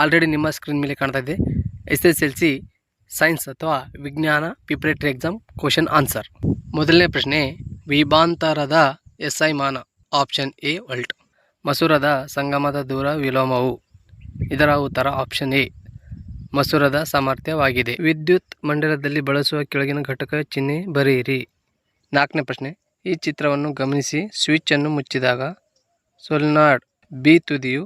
Already ನಿಮ್ಮ screen ಮೇಲೆ ಕಾಣ್ತಾ ಇದೆ SSLC ಸೈನ್ಸ್ ಅಥವಾ ವಿಜ್ಞಾನ ಪ್ರಿಪರೇಟರಿ ಎಕ್ಸಾಮ್ ಕ್ವಶನ್ ಆನ್ಸರ್. ಮೊದಲನೇ ಪ್ರಶ್ನೆ, ವಿಭಾಂತರದ SI ಮಾನ ಆಪ್ಷನ್ ಎ ವೋಲ್ಟ್. ಮಸೂರದ ಸಂಗಮದ ದೂರ ವಿಲೋಮವು. ಇದರ ಉತ್ತರ ಆಪ್ಷನ್ ಎ ಮಸೂರದ ಸಾಮರ್ಥ್ಯವಾಗಿದೆ. ವಿದ್ಯುತ್ ಮಂಡಲದಲ್ಲಿ ಬಳಸುವ ಕೆಳಗಿನ ಘಟಕ ಚಿಹ್ನೆ ಬರೆಯಿರಿ. ನಾಲ್ಕನೇ ಪ್ರಶ್ನೆ, ಈ ಚಿತ್ರವನ್ನು ಗಮನಿಸಿ. ಸ್ವಿಚ್ ಅನ್ನು ಮುಚ್ಚಿದಾಗ ಸೊಲೆನಾಯ್ಡ್ ಬಿ ತುದಿಯು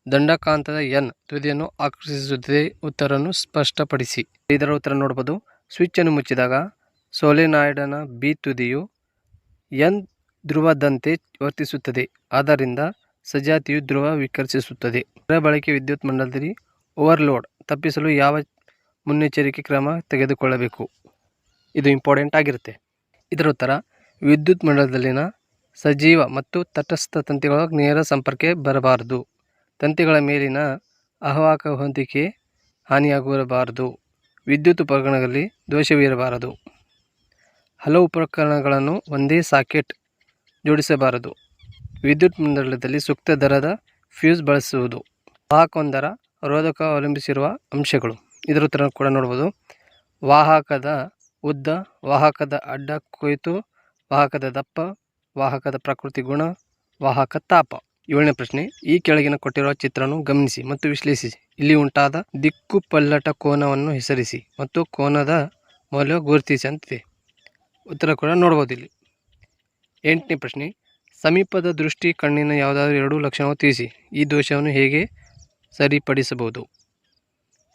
ದಂಡಕಾಂತದ N ತುದಿಯನ್ನು ಆಕರ್ಷಿಸುತ್ತದೆ. ಉತ್ತರವನ್ನು ಸ್ಪಷ್ಟಪಡಿಸಿ. ಇದರ ಉತ್ತರ ನೋಡಬಹುದು. ಸ್ವಿಚ್ ಅನ್ನು ಮುಚ್ಚಿದಾಗ ಸೊಲೆನಾಯ್ಡ್ನ ಬಿ ತುದಿಯು N ಧ್ರುವದಂತೆ ವರ್ತಿಸುತ್ತದೆ. ಆದ್ದರಿಂದ ಸಜಾತಿಯು ಧ್ರುವ ವಿಕರ್ಷಿಸುತ್ತದೆ. ಬಳಕೆ ವಿದ್ಯುತ್ ಮಂಡಲದಲ್ಲಿ ಓವರ್ಲೋಡ್ ತಪ್ಪಿಸಲು ಯಾವ ಮುನ್ನೆಚ್ಚರಿಕೆ ಕ್ರಮ ತೆಗೆದುಕೊಳ್ಳಬೇಕು? ಇದು ಇಂಪಾರ್ಟೆಂಟ್ ಆಗಿರುತ್ತೆ. ಇದರ ಉತ್ತರ, ವಿದ್ಯುತ್ ಮಂಡಲದಲ್ಲಿನ ಸಜೀವ ಮತ್ತು ತಟಸ್ಥ ತಂತಿಗಳ ನೇರ ಸಂಪರ್ಕ ಬರಬಾರದು. ತಂತಿಗಳ ಮೇಲಿನ ಅವಾಹಕ ಹೊಂದಿಕೆ ಹಾನಿಯಾಗಬಾರದು. ವಿದ್ಯುತ್ ಉಪಕರಣಗಳಲ್ಲಿ ದೋಷವಿರಬಾರದು. ಹಲವು ಉಪಕರಣಗಳನ್ನು ಒಂದೇ ಸಾಕೆಟ್ ಜೋಡಿಸಬಾರದು. ವಿದ್ಯುತ್ ಮಂಡಲದಲ್ಲಿ ಸೂಕ್ತ ದರದ ಫ್ಯೂಸ್ ಬಳಸುವುದು. ವಾಹಕವೊಂದರ ರೋಧಕ ಅವಲಂಬಿಸಿರುವ ಅಂಶಗಳು. ಇದರ ಉತ್ತರ ಕೂಡ ನೋಡ್ಬೋದು. ವಾಹಕದ ಉದ್ದ, ವಾಹಕದ ಅಡ್ಡ ಕೊಯ್ತು, ವಾಹಕದ ದಪ್ಪ, ವಾಹಕದ ಪ್ರಕೃತಿ ಗುಣ, ವಾಹಕ ತಾಪ. 7ನೇ ಪ್ರಶ್ನೆ, ಈ ಕೆಳಗಿನ ಕೊಟ್ಟಿರುವ ಚಿತ್ರವನ್ನು ಗಮನಿಸಿ ಮತ್ತು ವಿಶ್ಲೇಷಿಸಿ. ಇಲ್ಲಿ ಉಂಟಾದ ದಿಕ್ಕುಪಲ್ಲಟ ಕೋನವನ್ನು ಹೆಸರಿಸಿ ಮತ್ತು ಕೋನದ ಮೌಲ್ಯ ಗುರುತಿಸಿ ಅಂತಿದೆ. ಉತ್ತರ ಕೂಡ ನೋಡ್ಬೋದು ಇಲ್ಲಿ. 8ನೇ ಪ್ರಶ್ನೆ, ಸಮೀಪದ ದೃಷ್ಟಿ ಕಣ್ಣಿನ ಯಾವುದಾದರೂ ಎರಡು ಲಕ್ಷಣವನ್ನು ತಿಳಿಸಿ. ಈ ದೋಷವನ್ನು ಹೇಗೆ ಸರಿಪಡಿಸಬಹುದು?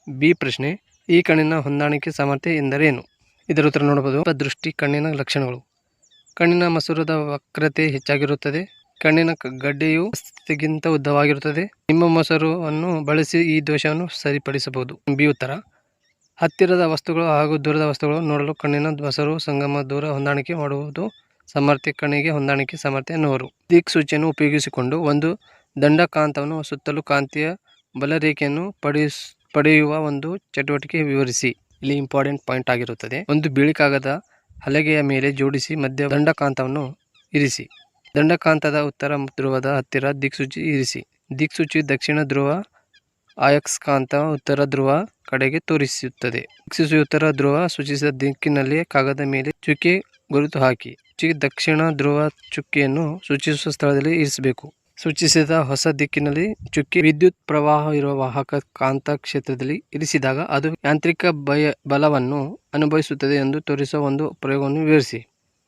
ಬಿ ಪ್ರಶ್ನೆ, ಈ ಕಣ್ಣಿನ ಹೊಂದಾಣಿಕೆ ಸಾಮರ್ಥ್ಯ ಎಂದರೇನು? ಇದರ ಉತ್ತರ ನೋಡಬಹುದು. ದೃಷ್ಟಿ ಕಣ್ಣಿನ ಲಕ್ಷಣಗಳು. ಕಣ್ಣಿನ ಮಸೂರದ ವಕ್ರತೆ ಹೆಚ್ಚಾಗಿರುತ್ತದೆ. ಕಣ್ಣಿನ ಗಡ್ಡೆಯು ಗಿಂತ ಉದ್ದವಾಗಿರುತ್ತದೆ. ನಿಮ್ಮ ಮಸೂರವನ್ನು ಬಳಸಿ ಈ ದೋಷವನ್ನು ಸರಿಪಡಿಸಬಹುದು. ಬಿ ಉತ್ತರ, ಹತ್ತಿರದ ವಸ್ತುಗಳು ಹಾಗೂ ದೂರದ ವಸ್ತುಗಳು ನೋಡಲು ಕಣ್ಣಿನ ಮಸೂರು ಸಂಗಮ ದೂರ ಹೊಂದಾಣಿಕೆ ಮಾಡುವುದು ಸಾಮರ್ಥ್ಯ ಕಣ್ಣಿಗೆ ಹೊಂದಾಣಿಕೆ ಸಾಮರ್ಥ್ಯ ಎನ್ನುವರು. ದಿಕ್ಸೂಚಿಯನ್ನು ಉಪಯೋಗಿಸಿಕೊಂಡು ಒಂದು ದಂಡಕಾಂತವನ್ನು ಸುತ್ತಲೂ ಕಾಂತೀಯ ಬಲರೇಖೆಯನ್ನು ಪಡೆಯುವ ಒಂದು ಚಟುವಟಿಕೆ ವಿವರಿಸಿ. ಇಲ್ಲಿ ಇಂಪಾರ್ಟೆಂಟ್ ಪಾಯಿಂಟ್ ಆಗಿರುತ್ತದೆ. ಒಂದು ಬಿಳಿ ಕಾಗದ ಹಲಗೆಯ ಮೇಲೆ ಜೋಡಿಸಿ ಮಧ್ಯ ದಂಡಕಾಂತವನ್ನು ಇರಿಸಿ. ದಂಡಕಾಂತದ ಉತ್ತರ ಧ್ರುವದ ಹತ್ತಿರ ದಿಕ್ಸೂಚಿ ಇರಿಸಿ. ದಿಕ್ಸೂಚಿ ದಕ್ಷಿಣ ಧ್ರುವ ಅಯಸ್ಕಾಂತ ಉತ್ತರ ಧ್ರುವ ಕಡೆಗೆ ತೋರಿಸುತ್ತದೆ. ದಿಕ್ಸೂಚಿ ಉತ್ತರ ಧ್ರುವ ಸೂಚಿಸಿದ ದಿಕ್ಕಿನಲ್ಲಿ ಕಾಗದ ಮೇಲೆ ಚುಕ್ಕೆ ಗುರುತು ಹಾಕಿ. ದಕ್ಷಿಣ ಧ್ರುವ ಚುಕ್ಕೆಯನ್ನು ಸೂಚಿಸುವ ಸ್ಥಳದಲ್ಲಿ ಇರಿಸಬೇಕು. ಸೂಚಿಸಿದ ಹೊಸ ದಿಕ್ಕಿನಲ್ಲಿ ಚುಕ್ಕೆ ವಿದ್ಯುತ್ ಪ್ರವಾಹ ಇರುವ ವಾಹಕ ಕಾಂತ ಕ್ಷೇತ್ರದಲ್ಲಿ ಇರಿಸಿದಾಗ ಅದು ಯಾಂತ್ರಿಕ ಬಲವನ್ನು ಅನುಭವಿಸುತ್ತದೆ ಎಂದು ತೋರಿಸುವ ಒಂದು ಪ್ರಯೋಗವನ್ನು ವಿವರಿಸಿ.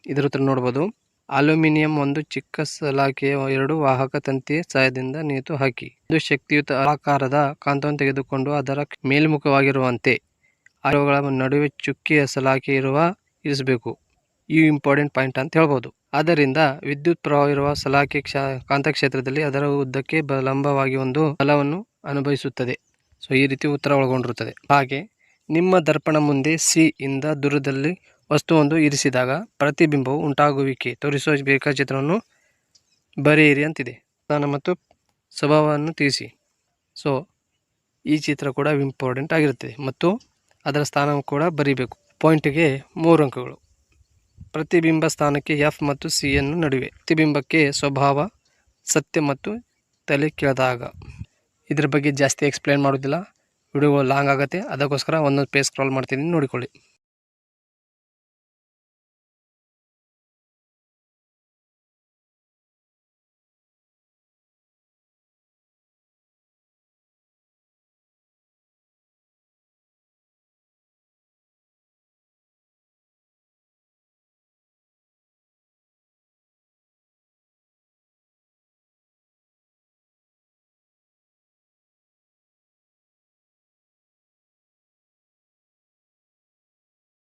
ಇದರ ಉತ್ತರ ನೋಡಬಹುದು. ಅಲ್ಯೂಮಿನಿಯಂ ಒಂದು ಚಿಕ್ಕ ಸಲಾಕೆಯ ಎರಡು ವಾಹಕ ತಂತಿಯ ಸಹಾಯದಿಂದ ನೇತು ಹಾಕಿ ಒಂದು ಶಕ್ತಿಯುತ ಆಕಾರದ ಕಾಂತವನ್ನು ತೆಗೆದುಕೊಂಡು ಅದರ ಮೇಲ್ಮುಖವಾಗಿರುವಂತೆ ಅವುಗಳ ನಡುವೆ ಚುಕ್ಕೆಯ ಸಲಾಕೆ ಇರಿಸಬೇಕು. ಈ ಇಂಪಾರ್ಟೆಂಟ್ ಪಾಯಿಂಟ್ ಅಂತ ಹೇಳ್ಬೋದು. ಆದ್ದರಿಂದ ವಿದ್ಯುತ್ ಪ್ರವಾಹ ಇರುವ ಸಲಾಕೆ ಕಾಂತಕ್ಷೇತ್ರದಲ್ಲಿ ಅದರ ಉದ್ದಕ್ಕೆ ಲಂಬವಾಗಿ ಒಂದು ಬಲವನ್ನು ಅನುಭವಿಸುತ್ತದೆ. ಸೊ ಈ ರೀತಿ ಉತ್ತರ ಒಳಗೊಂಡಿರುತ್ತದೆ. ಹಾಗೆ ನಿಮ್ಮ ದರ್ಪಣ ಮುಂದೆ C ಇಂದ ದೂರದಲ್ಲಿ ವಸ್ತುವೊಂದು ಇರಿಸಿದಾಗ ಪ್ರತಿಬಿಂಬವು ಉಂಟಾಗುವಿಕೆ ತೋರಿಸುವ ರೇಖಾಚಿತ್ರವನ್ನು ಬರೆಯಿರಿ ಅಂತಿದೆ. ಸ್ಥಾನ ಮತ್ತು ಸ್ವಭಾವವನ್ನು ತಿಳಿಸಿ. ಸೊ ಈ ಚಿತ್ರ ಕೂಡ ಇಂಪಾರ್ಟೆಂಟ್ ಆಗಿರುತ್ತದೆ ಮತ್ತು ಅದರ ಸ್ಥಾನ ಕೂಡ ಬರೀಬೇಕು. ಪಾಯಿಂಟ್ಗೆ 3 ಅಂಕಗಳು. ಪ್ರತಿಬಿಂಬ ಸ್ಥಾನಕ್ಕೆ F ಮತ್ತು C ಯನ್ನು ನಡುವೆ. ಪ್ರತಿಬಿಂಬಕ್ಕೆ ಸ್ವಭಾವ, ಸತ್ಯ ಮತ್ತು ತಲೆ ಕೆಳದಾಗ. ಇದರ ಬಗ್ಗೆ ಜಾಸ್ತಿ ಎಕ್ಸ್ಪ್ಲೇನ್ ಮಾಡೋದಿಲ್ಲ, ವಿಡಿಯೋಗಳು ಲಾಂಗ್ ಆಗುತ್ತೆ. ಅದಕ್ಕೋಸ್ಕರ ಒಂದೊಂದು ಪೇಜ್ ಸ್ಕ್ರಾಲ್ ಮಾಡ್ತಿದ್ದೀನಿ, ನೋಡಿಕೊಳ್ಳಿ.